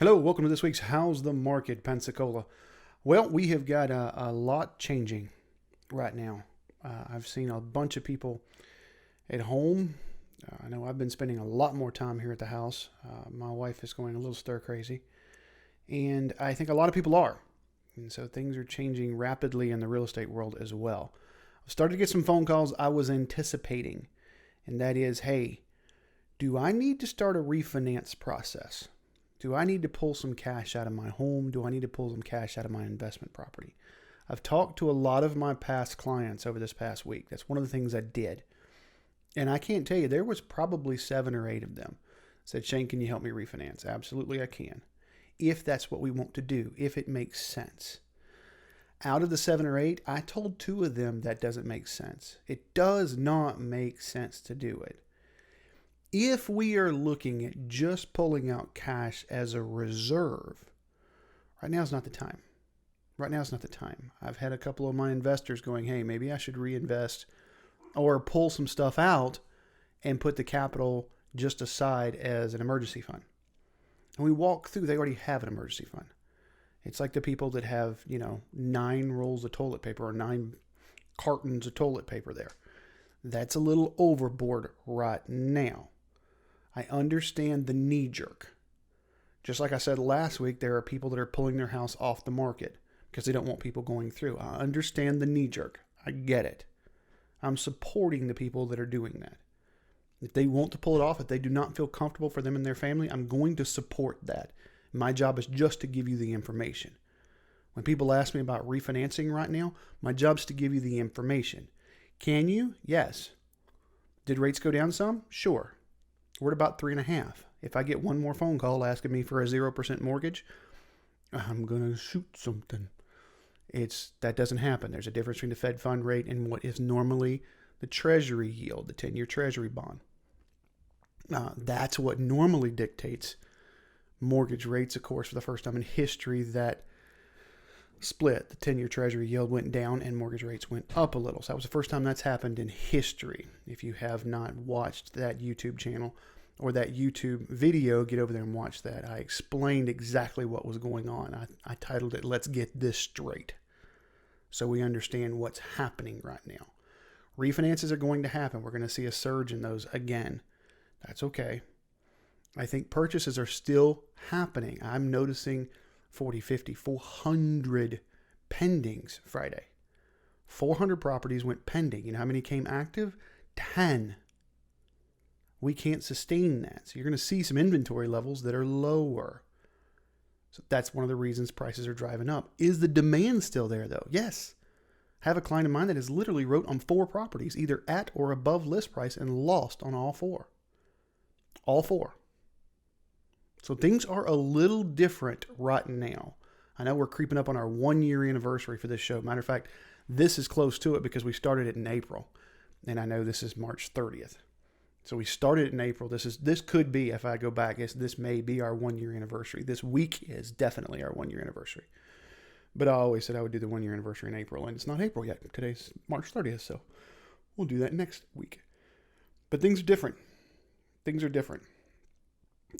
Hello, welcome to this week's How's the Market, Pensacola. Well, we have got a lot changing right now. I've seen a bunch of people at home. I know I've been spending a lot more time here at the house. My wife is going a little stir crazy, and I think a lot of people are. And so things are changing rapidly in the real estate world as well. I've started to get some phone calls I was anticipating, and that is, hey, do I need to start a refinance process? Do I need to pull some cash out of my home? Do I need to pull some cash out of my investment property? I've talked to a lot of my past clients over this past week. That's one of the things I did. And I can't tell you, there was probably 7 or 8 of them said, Shane, can you help me refinance? Absolutely, I can. If that's what we want to do, if it makes sense. Out of the 7 or 8, I told 2 of them that doesn't make sense. It does not make sense to do it. If we are looking at just pulling out cash as a reserve, right now is not the time. Right now is not the time. I've had a couple of my investors going, hey, maybe I should reinvest or pull some stuff out and put the capital just aside as an emergency fund. And we walk through, they already have an emergency fund. It's like the people that have, 9 rolls of toilet paper or 9 cartons of toilet paper there. That's a little overboard right now. I understand the knee jerk. Just like I said last week, there are people that are pulling their house off the market because they don't want people going through. I understand the knee jerk. I get it. I'm supporting the people that are doing that. If they want to pull it off, if they do not feel comfortable for them and their family, I'm going to support that. My job is just to give you the information. When people ask me about refinancing right now, my job is to give you the information. Can you? Yes. Did rates go down some? Sure. We're at about 3.5. If I get one more phone call asking me for a 0% mortgage, I'm going to shoot something. That doesn't happen. There's a difference between the Fed fund rate and what is normally the Treasury yield, the 10-year Treasury bond. That's what normally dictates mortgage rates, of course, for the first time in history that split. The 10-year Treasury yield went down and mortgage rates went up a little. So that was the first time that's happened in history. If you have not watched that YouTube channel or that YouTube video, get over there and watch that. I explained exactly what was going on. I titled it, Let's Get This Straight, so we understand what's happening right now. Refinances are going to happen. We're going to see a surge in those again. That's okay. I think purchases are still happening. I'm noticing 40, 50, 400 pendings Friday. 400 properties went pending. You know how many came active? 10. We can't sustain that. So you're going to see some inventory levels that are lower. So that's one of the reasons prices are driving up. Is the demand still there though? Yes. I have a client of mine that has literally wrote on 4 properties, either at or above list price, and lost on all 4. All 4. So things are a little different right now. I know we're creeping up on our 1-year anniversary for this show. Matter of fact, this is close to it because we started it in April. And I know this is March 30th. So we started it in April. This could be, if I go back, this may be our 1-year anniversary. This week is definitely our 1-year anniversary. But I always said I would do the 1-year anniversary in April, and it's not April yet. Today's March 30th, so we'll do that next week. But things are different. Things are different.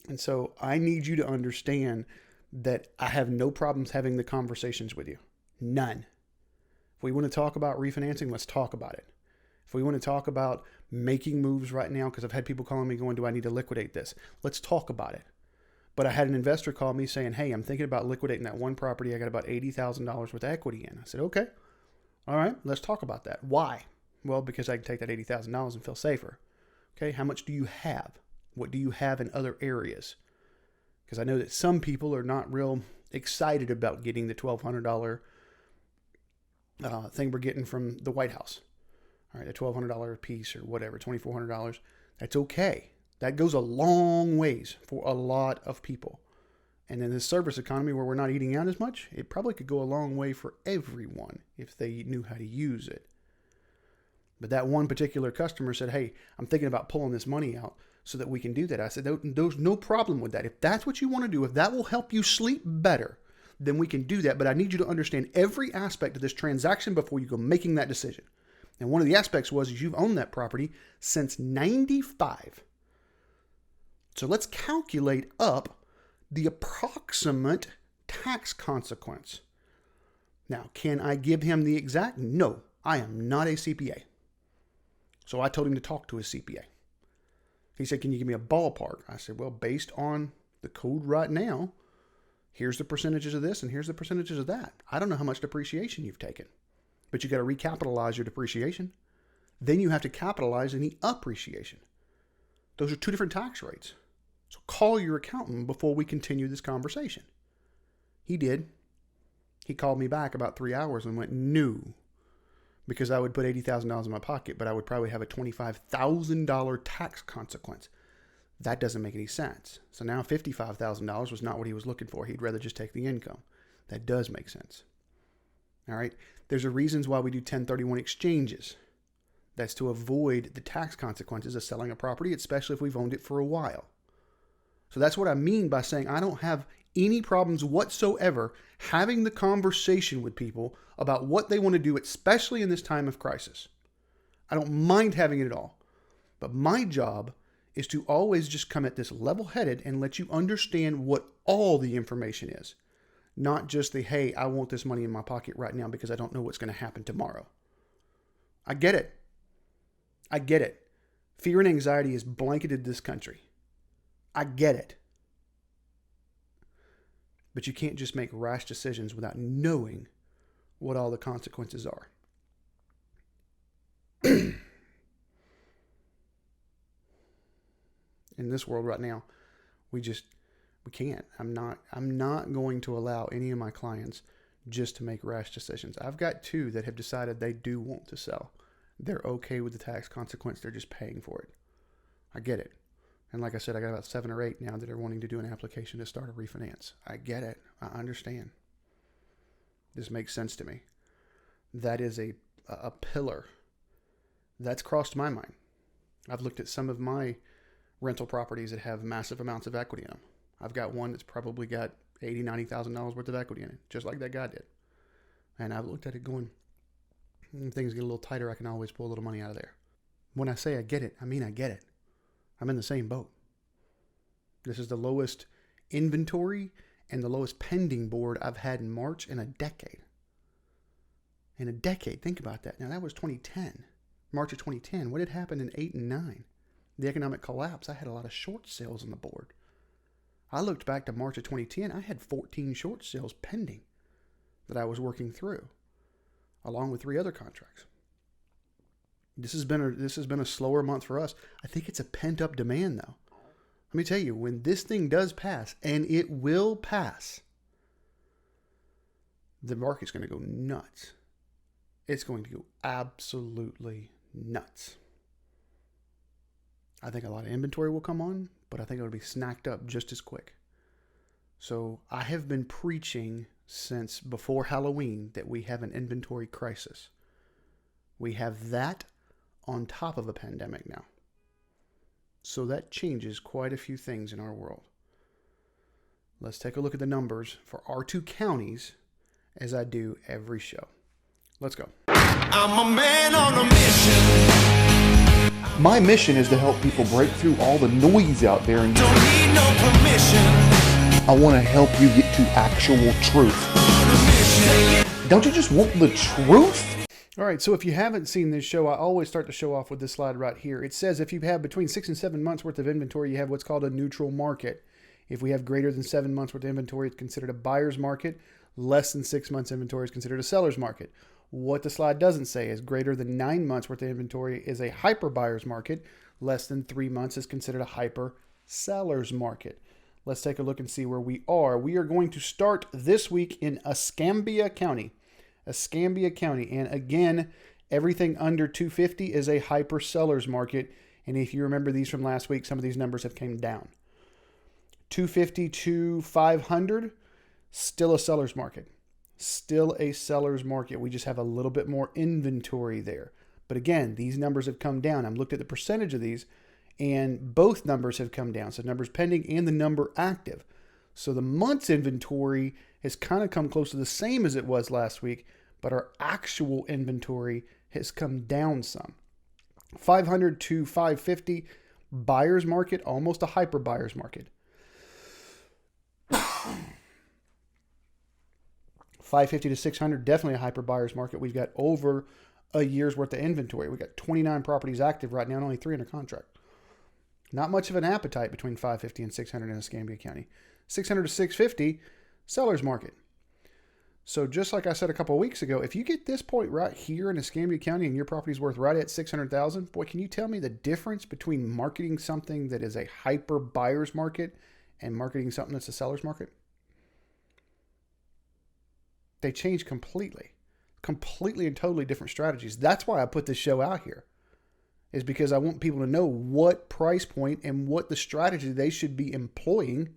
And so I need you to understand that I have no problems having the conversations with you. None. If we want to talk about refinancing, let's talk about it. If we want to talk about making moves right now, because I've had people calling me going, do I need to liquidate this? Let's talk about it. But I had an investor call me saying, hey, I'm thinking about liquidating that one property. I got about $80,000 worth of equity in. I said, okay. All right, let's talk about that. Why? Well, because I can take that $80,000 and feel safer. Okay, how much do you have? What do you have in other areas? Because I know that some people are not real excited about getting the $1,200 thing we're getting from the White House. All right, a $1,200 piece or whatever, $2,400. That's okay. That goes a long ways for a lot of people. And in this service economy where we're not eating out as much, it probably could go a long way for everyone if they knew how to use it. But that one particular customer said, hey, I'm thinking about pulling this money out so that we can do that. I said, there's no problem with that. If that's what you want to do, if that will help you sleep better, then we can do that. But I need you to understand every aspect of this transaction before you go making that decision. And one of the aspects was you've owned that property since 95. So let's calculate up the approximate tax consequence. Now, can I give him the exact? No, I am not a CPA. So I told him to talk to his CPA. He said, can you give me a ballpark? I said, well, based on the code right now, here's the percentages of this and here's the percentages of that. I don't know how much depreciation you've taken, but you got to recapitalize your depreciation. Then you have to capitalize any appreciation. Those are two different tax rates. So call your accountant before we continue this conversation. He did. He called me back about 3 hours and went, no, because I would put $80,000 in my pocket, but I would probably have a $25,000 tax consequence. That doesn't make any sense. So now $55,000 was not what he was looking for. He'd rather just take the income. That does make sense. All right. There's a reasons why we do 1031 exchanges. That's to avoid the tax consequences of selling a property, especially if we've owned it for a while. So that's what I mean by saying I don't have any problems whatsoever having the conversation with people about what they want to do, especially in this time of crisis. I don't mind having it at all. But my job is to always just come at this level-headed and let you understand what all the information is. Not just the, hey, I want this money in my pocket right now because I don't know what's going to happen tomorrow. I get it. I get it. Fear and anxiety has blanketed this country. I get it. But you can't just make rash decisions without knowing what all the consequences are. In this world right now, we can't. I'm not going to allow any of my clients just to make rash decisions. I've got 2 that have decided they do want to sell. They're okay with the tax consequence. They're just paying for it. I get it. And like I said, I got about 7 or 8 now that are wanting to do an application to start a refinance. I get it. I understand. This makes sense to me. That is a pillar that's crossed my mind. I've looked at some of my rental properties that have massive amounts of equity in them. I've got one that's probably got $80,000, $90,000 worth of equity in it, just like that guy did. And I've looked at it going, when things get a little tighter, I can always pull a little money out of there. When I say I get it, I mean I get it. I'm in the same boat. This is the lowest inventory and the lowest pending board I've had in March in a decade. In a decade. Think about that. Now, that was 2010. March of 2010. What had happened in 8 and 9? The economic collapse. I had a lot of short sales on the board. I looked back to March of 2010. I had 14 short sales pending that I was working through, along with 3 other contracts. This has been a slower month for us. I think it's a pent-up demand, though. Let me tell you, when this thing does pass, and it will pass, the market's going to go nuts. It's going to go absolutely nuts. I think a lot of inventory will come on, but I think it'll be snacked up just as quick. So I have been preaching since before Halloween that we have an inventory crisis. We have that on top of a pandemic now. So that changes quite a few things in our world. Let's take a look at the numbers for our 2 counties as I do every show. Let's go. I'm a man on a mission. My mission is to help people break through all the noise out there and don't need no permission. I want to help you get to actual truth. Don't you just want the truth? All right, so if you haven't seen this show, I always start the show off with this slide right here. It says if you have between 6 and 7 months worth of inventory, you have what's called a neutral market. If we have greater than 7 months worth of inventory, it's considered a buyer's market. Less than 6 months inventory is considered a seller's market. What the slide doesn't say is greater than 9 months worth of inventory is a hyper buyer's market. Less than 3 months is considered a hyper seller's market. Let's take a look and see where we are. We are going to start this week in Escambia County. Escambia County. And again, everything under 250 is a hyper seller's market. And if you remember these from last week, some of these numbers have came down. 250 to 500, still a seller's market. Still a seller's market. We just have a little bit more inventory there. But again, these numbers have come down. I've looked at the percentage of these, and both numbers have come down. So numbers pending and the number active. So the month's inventory has kind of come close to the same as it was last week, but our actual inventory has come down some. 500 to 550, buyer's market, almost a hyper buyer's market. 550 to 600, definitely a hyper buyer's market. We've got over a year's worth of inventory. We've got 29 properties active right now and only 3 under contract. Not much of an appetite between 550 and 600 in Escambia County. 600 to 650, seller's market. So just like I said a couple of weeks ago, if you get this point right here in Escambia County and your property's worth right at 600,000, boy, can you tell me the difference between marketing something that is a hyper buyer's market and marketing something that's a seller's market? They change completely and totally different strategies. That's why I put this show out here, is because I want people to know what price point and what the strategy they should be employing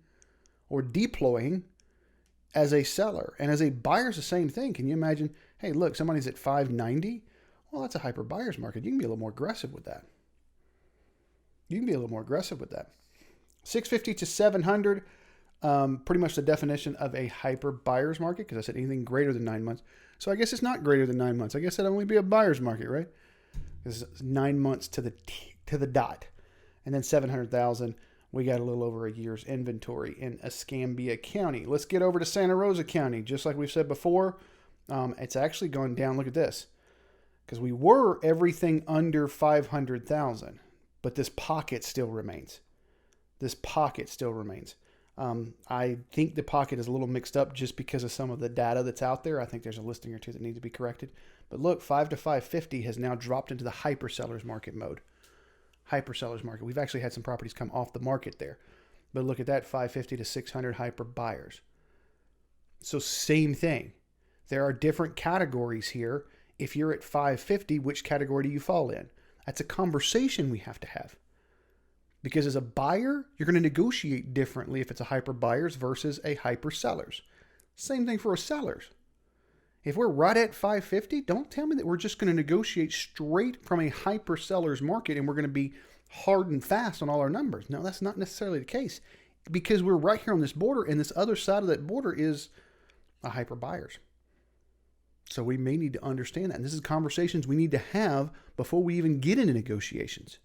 or deploying as a seller. And as a buyer, it's the same thing. Can you imagine, hey, look, somebody's at 590. Well, that's a hyper buyer's market. You can be a little more aggressive with that. 650 to 700, pretty much the definition of a hyper buyer's market, because I said anything greater than 9 months. So I guess it's not greater than 9 months. I guess it'd only be a buyer's market, right? This is 9 months to the dot. And then 700,000, we got a little over a year's inventory in Escambia County. Let's get over to Santa Rosa County. Just like we've said before, it's actually gone down. Look at this. Because we were everything under 500,000, but this pocket still remains. I think the pocket is a little mixed up just because of some of the data that's out there. I think there's a listing or two that need to be corrected. But look, 5 to 550 has now dropped into the hyper seller's market mode. We've actually had some properties come off the market there. But look at that, 550 to 600 hyper buyers. So same thing. There are different categories here. If you're at 550, which category do you fall in? That's a conversation we have to have. Because as a buyer, you're going to negotiate differently if it's a hyper buyers versus a hyper sellers. Same thing for a sellers. If we're right at 550, don't tell me that we're just going to negotiate straight from a hyper seller's market and we're going to be hard and fast on all our numbers. No, that's not necessarily the case, because we're right here on this border, and this other side of that border is a hyper buyers. So we may need to understand that. And this is conversations we need to have before we even get into negotiations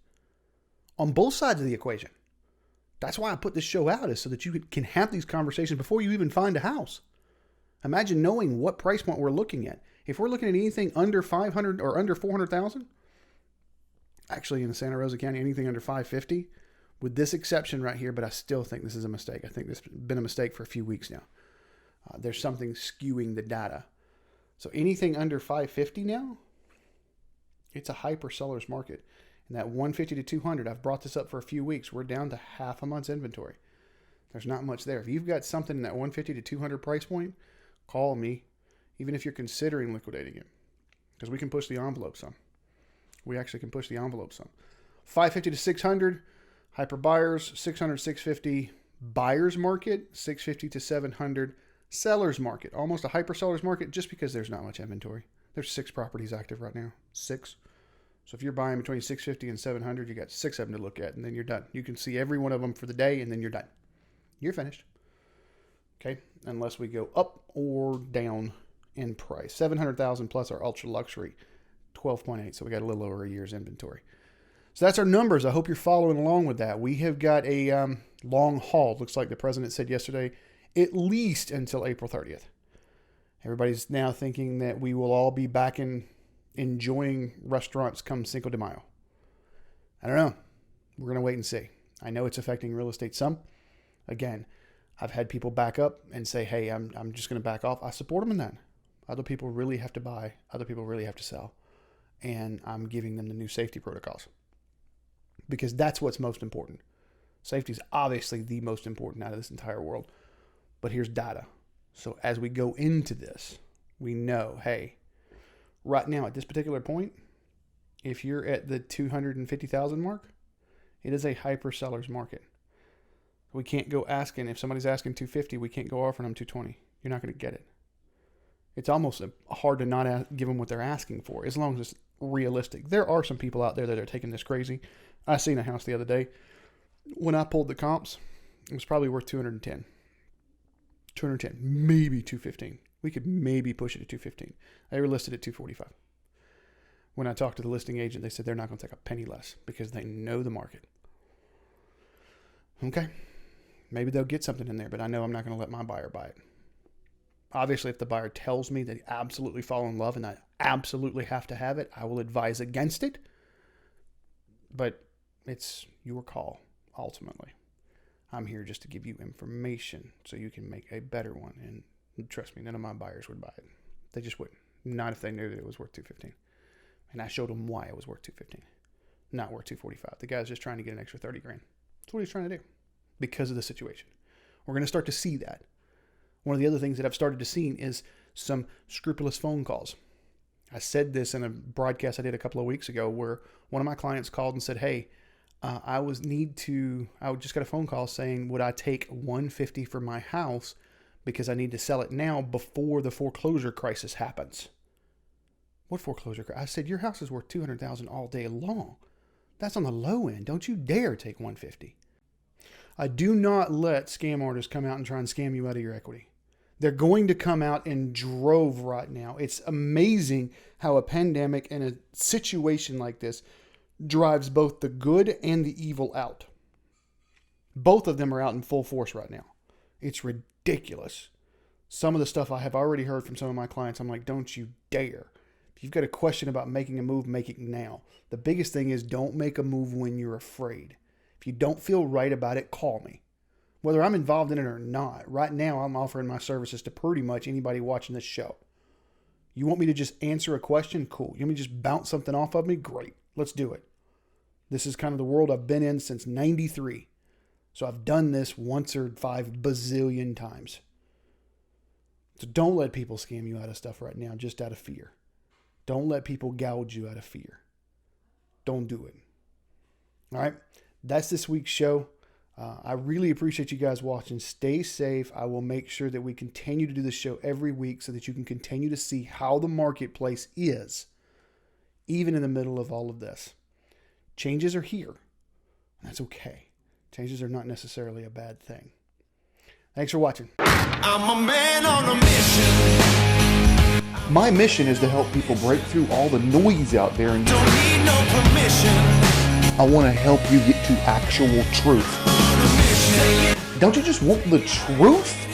on both sides of the equation. That's why I put this show out, is so that you can have these conversations before you even find a house. Imagine knowing what price point we're looking at. If we're looking at anything under 500 or under 400,000, actually in Santa Rosa County, anything under 550, with this exception right here, but I still think this is a mistake. I think this has been a mistake for a few weeks now. There's something skewing the data. So anything under 550 now, it's a hyper seller's market. And that 150 to 200, I've brought this up for a few weeks. We're down to half a month's inventory. There's not much there. If you've got something in that 150 to 200 price point, call me, even if you're considering liquidating it, because we can push the envelope some. 550 to 600, hyper buyers. 600, 650, buyer's market. 650 to 700, seller's market. Almost a hyper seller's market, just because there's not much inventory. There's 6 properties active right now. 6. So if you're buying between 650 and 700, you got 6 of them to look at, and then you're done. You can see every one of them for the day, and then you're done. You're finished. Okay, unless we go up or down in price. 700,000 plus our ultra luxury, 12.8. So we got a little over a year's inventory. So that's our numbers. I hope you're following along with that. We have got a long haul. Looks like the president said yesterday, at least until April 30th. Everybody's now thinking that we will all be back in enjoying restaurants come Cinco de Mayo. I don't know. We're going to wait and see. I know it's affecting real estate some. Again, I've had people back up and say, hey, I'm just going to back off. I support them in that. Other people really have to buy. Other people really have to sell. And I'm giving them the new safety protocols, because that's what's most important. Safety is obviously the most important out of this entire world. But here's data. So as we go into this, we know, hey, right now at this particular point, if you're at the 250,000 mark, it is a hyper seller's market. We can't go asking, if somebody's asking 250, we can't go offering them 220. You're not going to get it. It's almost hard to not give them what they're asking for, as long as it's realistic. There are some people out there that are taking this crazy. I seen a house the other day. When I pulled the comps, it was probably worth 210. 210, maybe 215. We could maybe push it to 215. They were listed at 245. When I talked to the listing agent, they said they're not going to take a penny less because they know the market. Okay. Maybe they'll get something in there, but I know I'm not going to let my buyer buy it. Obviously, if the buyer tells me they absolutely fall in love and I absolutely have to have it, I will advise against it. But it's your call, ultimately. I'm here just to give you information so you can make a better one. And trust me, none of my buyers would buy it. They just wouldn't. Not if they knew that it was worth $215. And I showed them why it was worth $215, not worth $245. The guy's just trying to get an extra $30,000. That's what he's trying to do because of the situation. We're going to start to see that. One of the other things that I've started to see is some scrupulous phone calls. I said this in a broadcast I did a couple of weeks ago where one of my clients called and said, hey, I just got a phone call saying, would I take $150 for my house because I need to sell it now before the foreclosure crisis happens? What foreclosure crisis? I said, your house is worth $200,000 all day long. That's on the low end. Don't you dare take $150. I do not let scam artists come out and try and scam you out of your equity. They're going to come out in drove right now. It's amazing how a pandemic and a situation like this drives both the good and the evil out. Both of them are out in full force right now. It's ridiculous. Some of the stuff I have already heard from some of my clients, I'm like, don't you dare. If you've got a question about making a move, make it now. The biggest thing is don't make a move when you're afraid. If you don't feel right about it, call me. Whether I'm involved in it or not, right now I'm offering my services to pretty much anybody watching this show. You want me to just answer a question? Cool. You want me to just bounce something off of me? Great. Let's do it. This is kind of the world I've been in since 93. So I've done this once or 5 bazillion times. So don't let people scam you out of stuff right now just out of fear. Don't let people gouge you out of fear. Don't do it. All right. That's this week's show. I really appreciate you guys watching. Stay safe. I will make sure that we continue to do this show every week so that you can continue to see how the marketplace is, even in the middle of all of this. Changes are here. That's okay. Changes are not necessarily a bad thing. Thanks for watching. I'm a man on a mission. My mission is to help people break through all the noise out there and don't need no permission. I want to help you get to actual truth. Don't you just want the truth?